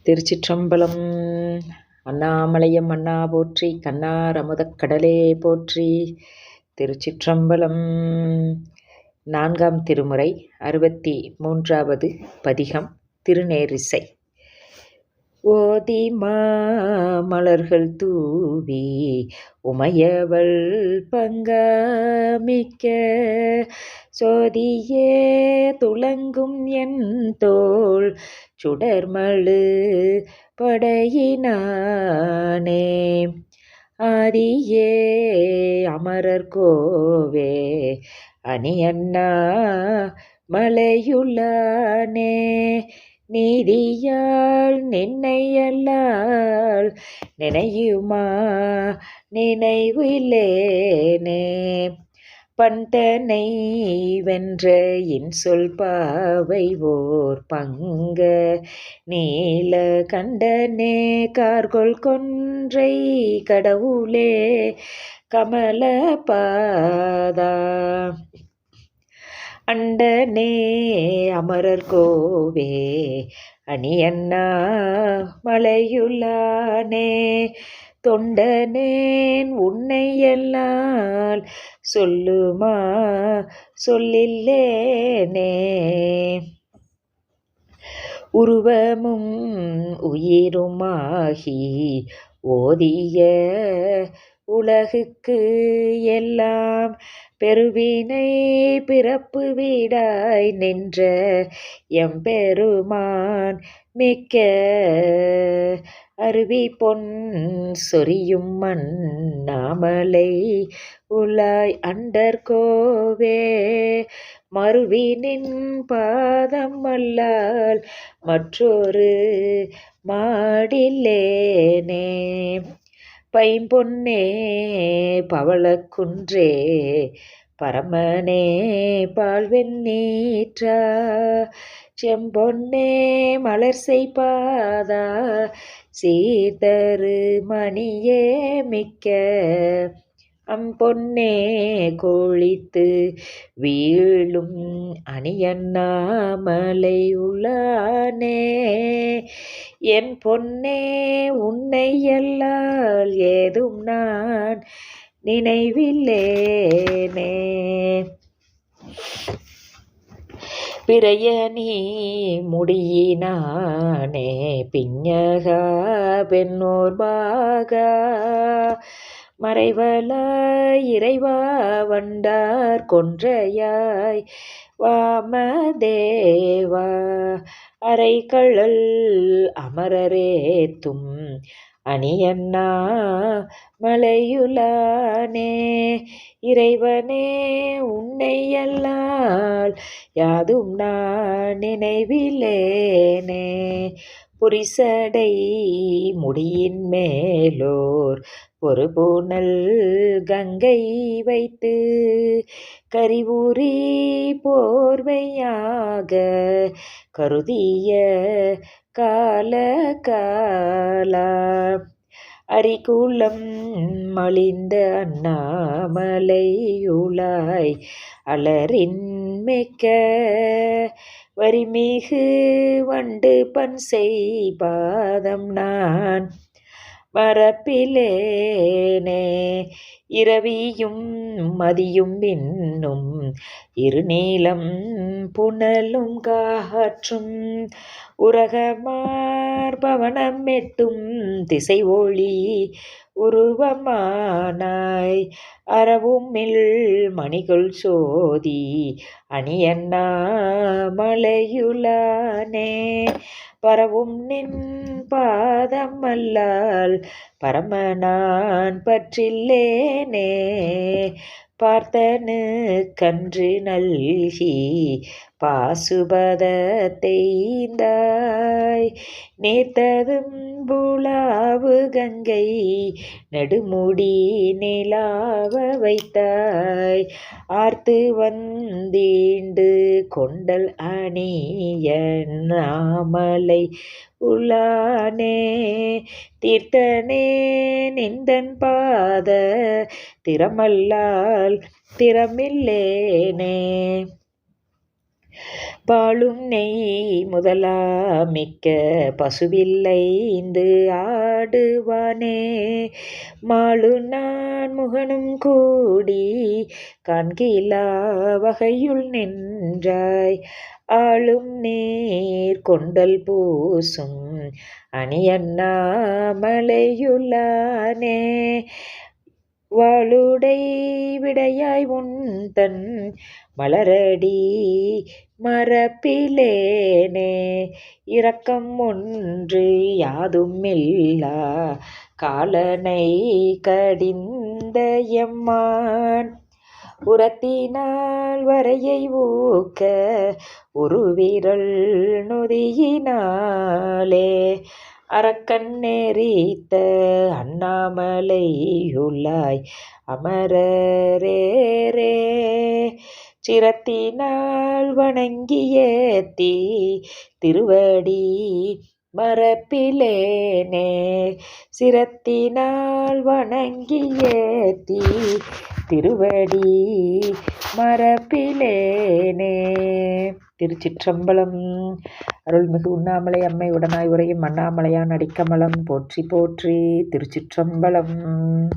திருச்சிற்றம்பலம். அண்ணாமலையம் அண்ணா போற்றி, கண்ணார் அமுதக் கடலே போற்றி. திருச்சிற்றம்பலம். 4ஆம் திருமுறை 63வது பதிகம். திருநேரிசை. ஓதி மாமலர்கள் தூவி உமையவள் பங்கமிக்க சோதியே துளங்கும் என் தோள் சுடர்மழு படையினானே ஆதியே அமரர் கோவே அணியண்ணா மலையுளானே நீதியால் நின்னையல்லால் நினையுமா நினைவிலேனே பந்தனை வென்ற இன்சொல் பாவை ஓர் பங்க நீல கண்டனே கார்கொள் கொன்றை கடவுளே கமல பாதா அண்டனே அமரர் கோவே அணியண்ணா மலையுளானே தொண்டனேன் உன்னையல்லால் சொல்லுமா சொல்லில்லேனே உருவமும் உயிருமாகி ஓதிய உலகுக்கு எல்லாம் பெருவினை பிறப்பு வீடாய் நின்ற எம்பெருமான் மிக்க அருவி பொன் சொரியும் மண்ணாமலை உலாய் அண்டர்கோவே மறுவினின் பாதம் அல்லால் மற்றொரு மாடில்லேனே பைம்பொன்னே பவளக்குன்றே பரமனே பால்வெண்ணீற்றா செம்பொன்னே மலர் செய்பாதா சீர்தரு மணியே மிக்க அம்பொன்னே கோழித்து வீழும் அணியண்ணா மலையுளானே என் பொன்னே உன்னையல்லால் ஏதும் நான் நினைவில்லேனே பிறையணி முடியினானே பிஞகா பெண்ணோர் பாகா மறைவல இறைவா வண்டார் கொன்றையாய் வாமதேவா அரைக்கழல் அமரரேத்தும் அணியண்ணா மலையுளானே இறைவனே உன்னையல்லால் யாதும் நான் நினைவிலேனே புரிசடை முடியின் மேலோர் ஒரு பூனல் கங்கை வைத்து கரிவுரி போர்வையாக கருதிய கால காலா அரிகுலம் மலிந்த அண்ணாமலையுளாய் அலரின் மிக்க வரிமிகு வண்டு பன் செய்பாதம் நான் மரப்பிலேனே இரவியும் மதியும் இன்னும் இருநீலம் புனலும் காற்றும் உரகமார் பவனம் எட்டும் திசை ஒளி உருவமானாய் அறவுமில் மணிகள் சோதி அணியண்ணா மலையுளானே பரவும் நின் பாதம் அல்லால் பரமனான் பற்றில்லேனே பார்த்தனு கன்று நல்கி பாசுபதத்தைந்தாய் நேர்த்ததும் புலாவு கங்கை நெடுமுடி நிலாவ வைத்தாய் ஆர்த்து வந்தீண்டு கொண்டல் அணிய நாமலை உளானே தீர்த்தனே நிந்தன் பாத திறமல்லால் திறமில்லேனே பாலும் நெய் முதலாமிக்க பசுவில்லைந்து ஆடுவானே. மாலு நான் முகனும் கூடி காண்கிலா வகையுள் நின்றாய். ஆளும் நீர் கொண்டல் பூசும் அணியண்ணாமலையுளானே. வாளுடை விடையாய் உன்தன் மலரடி மறப்பிலேனே. இரக்கம் ஒன்று யாதுமில்லா காலனை கடிந்த எம்மான். உரத்தினால் வரையை ஊக்க உருவிரல் நொதியினாலே. அரக்கன் நெறித்த அண்ணாமலையுள்ளாய் அமரரேரே. சிரத்தினால் வணங்கியேத்தி திருவடி மறப்பிலேனே. சிரத்தினால் வணங்கியேத்தி திருவடி மறப்பிலேனே. திருச்சிற்றம்பலம். அருள்மிகு உண்ணாமலை அம்மை உடனாய் உறையும் அண்ணாமலையான் அடிக்கமலம் போற்றி போற்றி. திருச்சிற்றம்பலம்.